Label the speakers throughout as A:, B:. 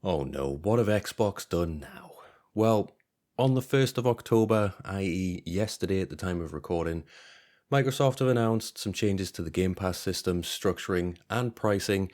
A: Oh no, what have Xbox done now? Well, on the 1st of October, i.e., yesterday at the time of recording, Microsoft have announced some changes to the Game Pass system, structuring, and pricing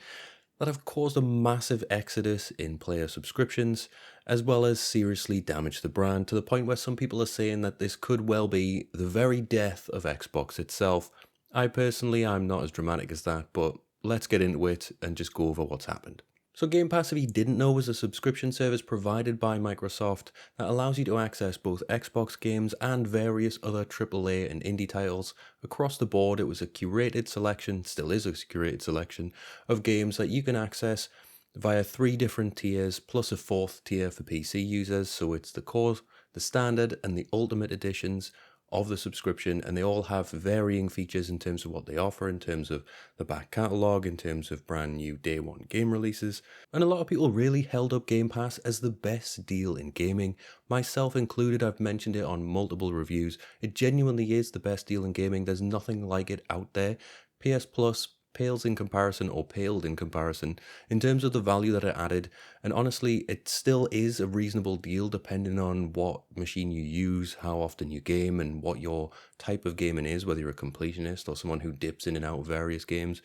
A: that have caused a massive exodus in player subscriptions, as well as seriously damaged the brand to the point where some people are saying that this could well be the very death of Xbox itself. I personally, I'm not as dramatic as that, but let's get into it and just go over what's happened. So Game Pass, if you didn't know, was a subscription service provided by Microsoft that allows you to access both Xbox games and various other AAA and indie titles. Across the board, it was a curated selection, still is a curated selection, of games that you can access via 3 different tiers, plus a 4th tier for PC users. So it's the core, the standard, and the ultimate editions of the subscription, and they all have varying features in terms of what they offer, in terms of the back catalogue, in terms of brand new day one game releases. And a lot of people really held up Game Pass as the best deal in gaming, myself included. I've mentioned it on multiple reviews. It genuinely is the best deal in gaming. There's nothing like it out there. PS Plus pales in comparison, or paled in comparison, in terms of the value that it added. And honestly, it still is a reasonable deal depending on what machine you use, how often you game, and what your type of gaming is, whether you're a completionist or someone who dips in and out of various games.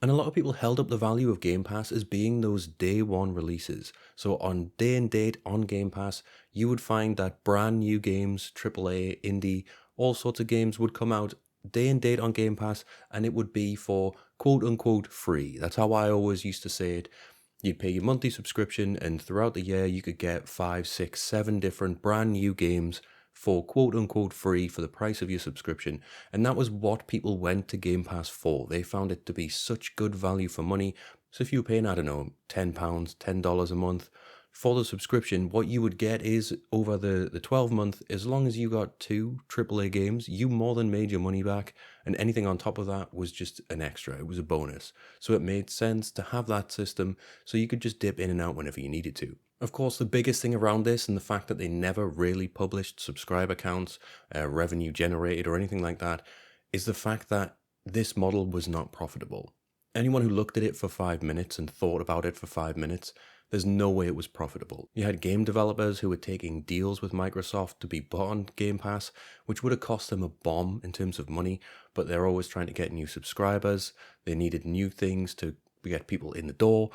A: And a lot of people held up the value of Game Pass as being those day one releases. So on day and date on Game Pass, you would find that brand new games, AAA, indie, all sorts of games would come out day and date on Game Pass, and it would be for quote unquote free. That's how I always used to say it. You'd pay your monthly subscription, and throughout the year, you could get 5, 6, 7 different brand new games for quote unquote free for the price of your subscription. And that was what people went to Game Pass for. They found it to be such good value for money. So if you were paying, I don't know, £10, $10 a month for the subscription, what you would get is over the 12 month, as long as you got 2 AAA games, you more than made your money back, and anything on top of that was just an extra. It was a bonus. So it made sense to have that system so you could just dip in and out whenever you needed to. Of course, the biggest thing around this, and the fact that they never really published subscriber counts, revenue generated, or anything like that, is the fact that this model was not profitable. Anyone who looked at it for 5 minutes and thought about it for 5 minutes, there's no way it was profitable. You had game developers who were taking deals with Microsoft to be bought on Game Pass, which would have cost them a bomb in terms of money, but they're always trying to get new subscribers. They needed new things to get people in the door,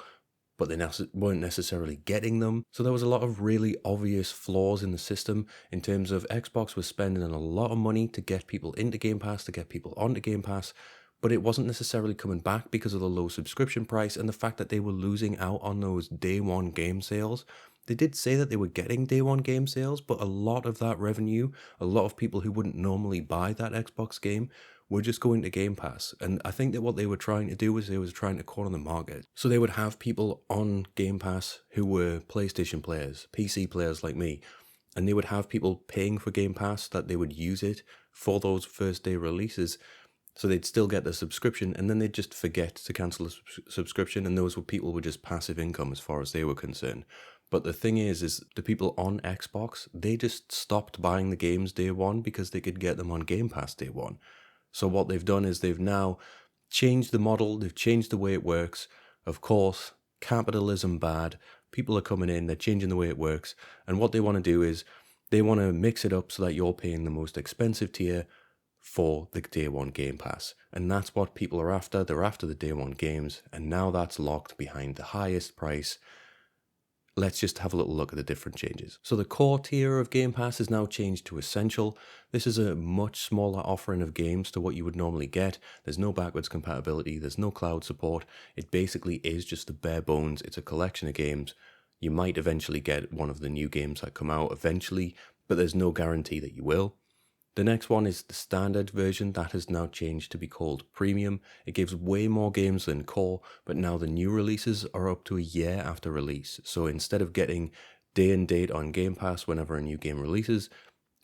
A: but they weren't necessarily getting them. So there was a lot of really obvious flaws in the system in terms of Xbox was spending a lot of money to get people into Game Pass, to get people onto Game Pass, but it wasn't necessarily coming back because of the low subscription price and the fact that they were losing out on those day one game sales. They did say that they were getting day one game sales, but a lot of that revenue, a lot of people who wouldn't normally buy that Xbox game, were just going to Game Pass. And I think that what they were trying to do was they were trying to corner the market. So they would have people on Game Pass who were PlayStation players, PC players like me, and they would have people paying for Game Pass that they would use it for those first day releases. So they'd still get the subscription, and then they'd just forget to cancel the subscription, and those people were just passive income as far as they were concerned. But the thing is the people on Xbox, they just stopped buying the games day one because they could get them on Game Pass day one. So what they've done is they've now changed the model, they've changed the way it works. Of course, capitalism bad. People are coming in, they're changing the way it works, and what they want to do is they want to mix it up so that you're paying the most expensive tier for the day one Game Pass. And that's what people are after. They're after the day one games, and now that's locked behind the highest price. Let's just have a little look at the different changes. So the core tier of Game Pass is now changed to Essential. This is a much smaller offering of games to what you would normally get. There's no backwards compatibility, there's no cloud support. It basically is just the bare bones. It's a collection of games. You might eventually get one of the new games that come out eventually, but there's no guarantee that you will. The next one is the standard version. That has now changed to be called Premium. It gives way more games than Core, but now the new releases are up to a year after release. So instead of getting day and date on Game Pass whenever a new game releases,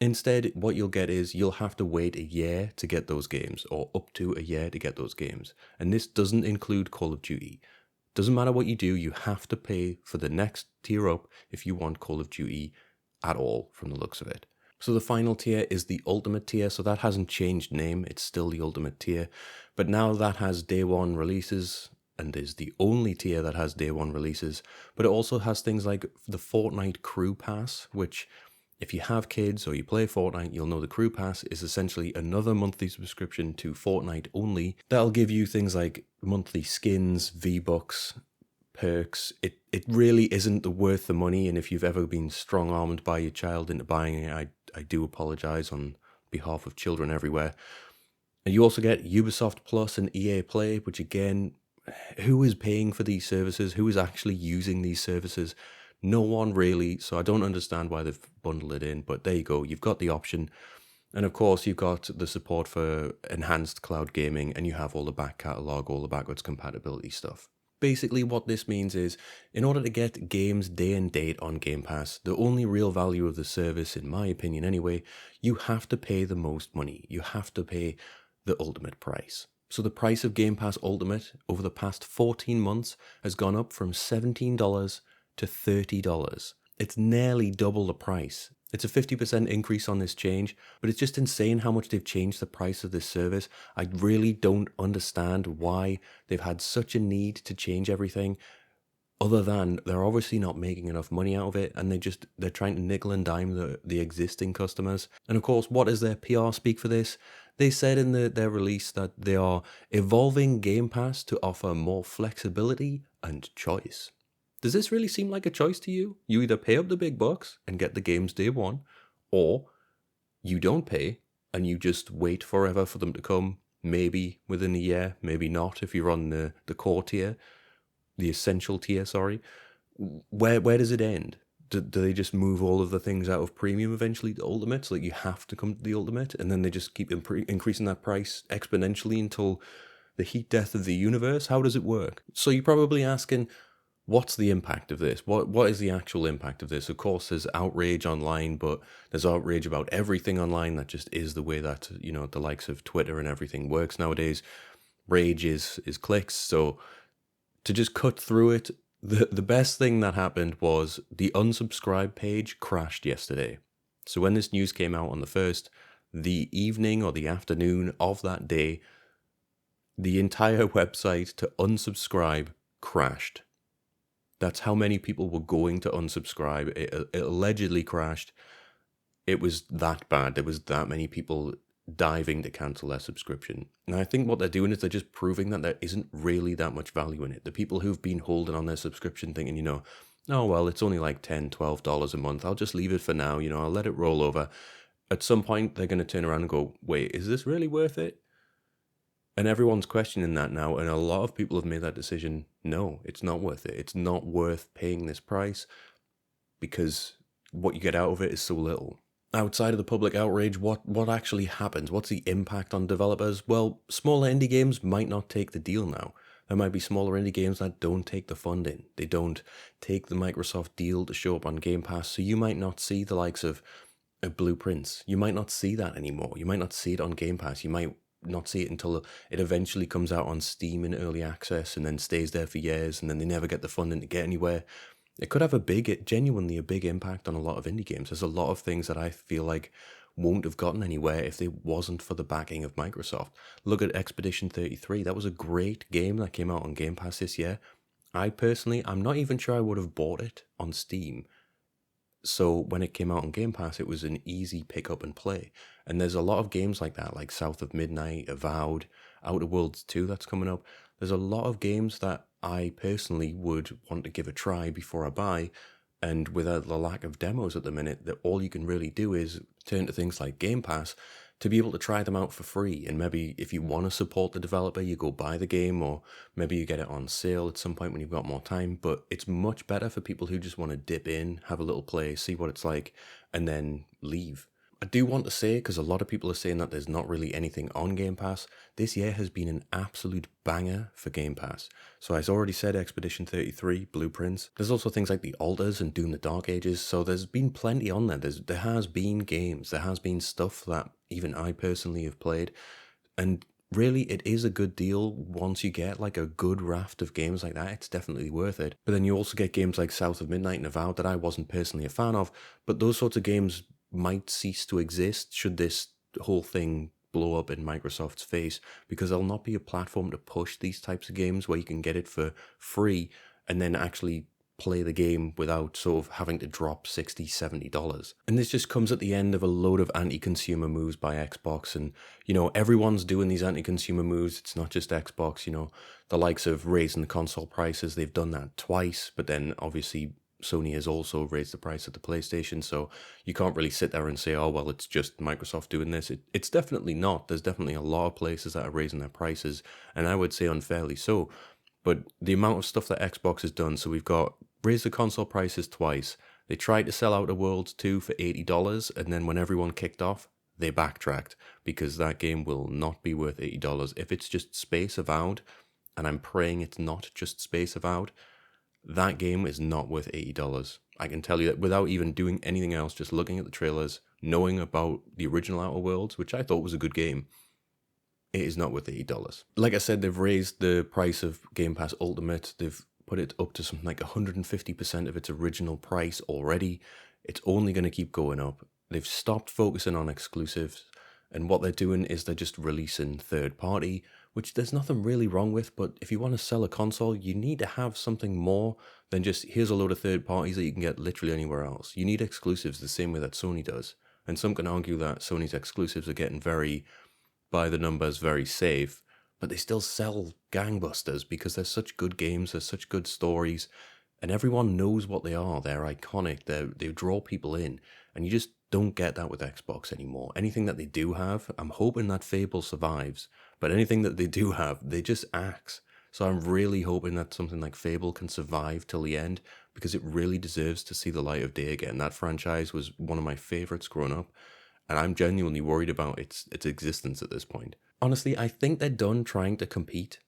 A: instead what you'll get is you'll have to wait a year to get those games, or up to a year to get those games. And this doesn't include Call of Duty. Doesn't matter what you do, you have to pay for the next tier up if you want Call of Duty at all, from the looks of it. So the final tier is the Ultimate tier, so that hasn't changed name, it's still the Ultimate tier, but now that has day one releases and is the only tier that has day one releases, but it also has things like the Fortnite Crew Pass, which if you have kids or you play Fortnite, you'll know the Crew Pass is essentially another monthly subscription to Fortnite only. That'll give you things like monthly skins, V-Bucks, perks. It really isn't worth the money, and if you've ever been strong-armed by your child into buying it, I do apologize on behalf of children everywhere. And you also get Ubisoft Plus and EA Play, which again, who is paying for these services? Who is actually using these services? No one really, so I don't understand why they've bundled it in, but there you go, you've got the option. And of course, you've got the support for enhanced cloud gaming, and you have all the back catalogue, all the backwards compatibility stuff. Basically, what this means is, in order to get games day and date on Game Pass, the only real value of the service, in my opinion anyway, you have to pay the most money. You have to pay the ultimate price. So the price of Game Pass Ultimate over the past 14 months has gone up from $17 to $30. It's nearly double the price. It's a 50% increase on this change, but it's just insane how much they've changed the price of this service. I really don't understand why they've had such a need to change everything, other than they're obviously not making enough money out of it, and they're trying to nickel and dime the existing customers. And of course, what is their PR speak for this? They said in their release that they are evolving Game Pass to offer more flexibility and choice. Does this really seem like a choice to you? You either pay up the big bucks and get the games day one, or you don't pay and you just wait forever for them to come, maybe within a year, maybe not if you're on the core tier, the essential tier, sorry. Where does it end? Do they just move all of the things out of premium eventually to ultimate, so that you have to come to the ultimate, and then they just keep increasing that price exponentially until the heat death of the universe? How does it work? So you're probably asking, what's the impact of this? What is the actual impact of this? Of course, there's outrage online, but there's outrage about everything online. That just is the way that, the likes of Twitter and everything works nowadays. Rage is clicks. So to just cut through it, the best thing that happened was the unsubscribe page crashed yesterday. So when this news came out on the 1st, the evening or the afternoon of that day, the entire website to unsubscribe crashed. That's how many people were going to unsubscribe. It allegedly crashed. It was that bad. There was that many people diving to cancel their subscription. And I think what they're doing is they're just proving that there isn't really that much value in it. The people who've been holding on their subscription thinking, oh, well, it's only like $10, $12 a month. I'll just leave it for now. I'll let it roll over. At some point, they're going to turn around and go, wait, is this really worth it? And everyone's questioning that now, and a lot of people have made that decision. No, it's not worth it. It's not worth paying this price because what you get out of it is so little. Outside of the public outrage, what actually happens? What's the impact on developers? Well, smaller indie games might not take the deal now. There might be smaller indie games that don't take the funding. They don't take the Microsoft deal to show up on Game Pass, so you might not see the likes of Blueprints. You might not see that anymore. You might not see it on Game Pass. You might not see it until it eventually comes out on Steam in early access and then stays there for years, and then they never get the funding to get anywhere. It could have genuinely a big impact on a lot of indie games. There's a lot of things that I feel like won't have gotten anywhere if they wasn't for the backing of Microsoft. Look at Expedition 33. That was a great game that came out on Game Pass this year. I'm not even sure I would have bought it on Steam. So when it came out on Game Pass, it was an easy pick up and play. And there's a lot of games like that, like South of Midnight, Avowed, Outer Worlds 2 that's coming up. There's a lot of games that I personally would want to give a try before I buy. And with the lack of demos at the minute, that all you can really do is turn to things like Game Pass to be able to try them out for free. And maybe if you want to support the developer, you go buy the game, or maybe you get it on sale at some point when you've got more time. But it's much better for people who just want to dip in, have a little play, see what it's like, and then leave. I do want to say, because a lot of people are saying that there's not really anything on Game Pass, this year has been an absolute banger for Game Pass. So as I already said, Expedition 33, Blueprints. There's also things like The Alters and Doom the Dark Ages, so there's been plenty on there. There has been games, there has been stuff that even I personally have played, and really it is a good deal. Once you get like a good raft of games like that, it's definitely worth it. But then you also get games like South of Midnight and Avowed that I wasn't personally a fan of, but those sorts of games might cease to exist should this whole thing blow up in Microsoft's face, because there'll not be a platform to push these types of games where you can get it for free and then actually play the game without sort of having to drop $60, $70. And this just comes at the end of a load of anti-consumer moves by Xbox. And, everyone's doing these anti-consumer moves. It's not just Xbox, the likes of raising the console prices. They've done that twice, but then obviously Sony has also raised the price of the PlayStation. So you can't really sit there and say, oh, well, it's just Microsoft doing this. It's definitely not. There's definitely a lot of places that are raising their prices, and I would say unfairly so. But the amount of stuff that Xbox has done, so we've got raised the console prices twice. They tried to sell Outer Worlds 2 for $80, and then when everyone kicked off, they backtracked, because that game will not be worth $80. If it's just Space Avowed, and I'm praying it's not just Space Avowed, that game is not worth $80. I can tell you that without even doing anything else, just looking at the trailers, knowing about the original Outer Worlds, which I thought was a good game, it is not worth $80. Like I said, they've raised the price of Game Pass Ultimate. They've put it up to something like 150% of its original price already. It's only going to keep going up. They've stopped focusing on exclusives, and what they're doing is they're just releasing third party, which there's nothing really wrong with, but if you want to sell a console, you need to have something more than just, here's a load of third parties that you can get literally anywhere else. You need exclusives the same way that Sony does. And some can argue that Sony's exclusives are getting very, by the numbers, very safe, but they still sell gangbusters because they're such good games, they're such good stories, and everyone knows what they are. They're iconic, they draw people in, and you just don't get that with Xbox anymore. Anything that they do have, I'm hoping that Fable survives, but anything that they do have, they just axe. So I'm really hoping that something like Fable can survive till the end, because it really deserves to see the light of day again. That franchise was one of my favorites growing up, and I'm genuinely worried about its existence at this point. Honestly, I think they're done trying to compete.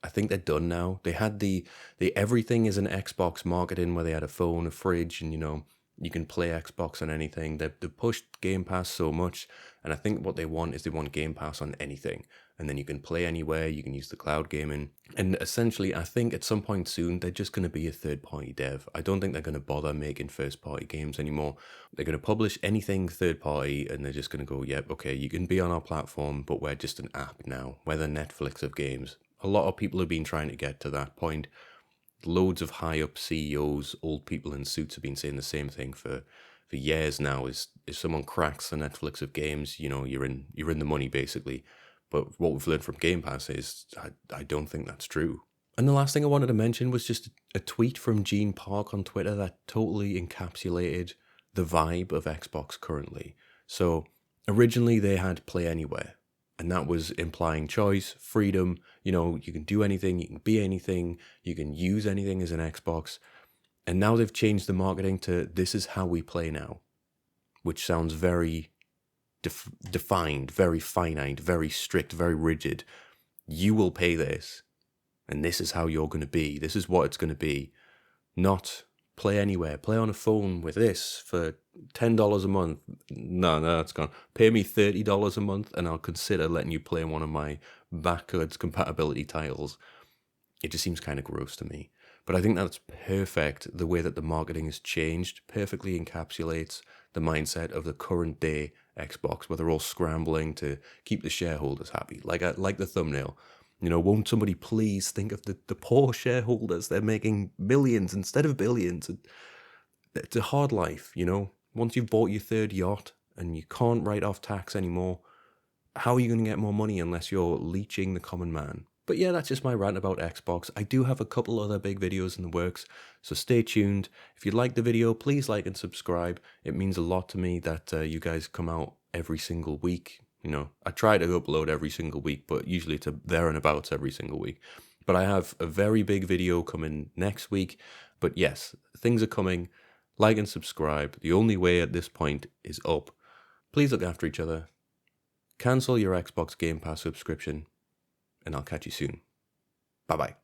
A: I think they're done now. They had the everything is an Xbox marketing, where they had a phone, a fridge, and you can play Xbox on anything. They've pushed Game Pass so much, and I think what they want is they want Game Pass on anything. And then you can play anywhere, you can use the cloud gaming. And essentially, I think at some point soon, they're just going to be a third-party dev. I don't think they're going to bother making first-party games anymore. They're going to publish anything third-party, and they're just going to go, yep, okay, you can be on our platform, but we're just an app now. We're the Netflix of games. A lot of people have been trying to get to that point. Loads of high-up CEOs, old people in suits, have been saying the same thing for years now. Is if someone cracks the Netflix of games, you're in the money, basically. But what we've learned from Game Pass is I don't think that's true. And the last thing I wanted to mention was just a tweet from Gene Park on Twitter that totally encapsulated the vibe of Xbox currently. So originally they had Play Anywhere, and that was implying choice, freedom. You can do anything, you can be anything, you can use anything as an Xbox. And now they've changed the marketing to this is how we play now, which sounds very defined, very finite, very strict, very rigid. You will pay this, and this is how you're going to be. This is what it's going to be. Not Play Anywhere. Play on a phone with this for $10 a month. No, that's gone. Pay me $30 a month, and I'll consider letting you play one of my backwards compatibility titles. It just seems kind of gross to me. But I think that's perfect. The way that the marketing has changed perfectly encapsulates the mindset of the current day Xbox, where they're all scrambling to keep the shareholders happy. Like the thumbnail. Won't somebody please think of the poor shareholders? They're making millions instead of billions. It's a hard life, Once you've bought your third yacht and you can't write off tax anymore, how are you going to get more money unless you're leeching the common man? But yeah, that's just my rant about Xbox. I do have a couple other big videos in the works, so stay tuned. If you like the video, please like and subscribe. It means a lot to me that you guys come out every single week. I try to upload every single week, but usually it's there and abouts every single week. But I have a very big video coming next week. But yes, things are coming. Like and subscribe. The only way at this point is up. Please look after each other. Cancel your Xbox Game Pass subscription, and I'll catch you soon. Bye-bye.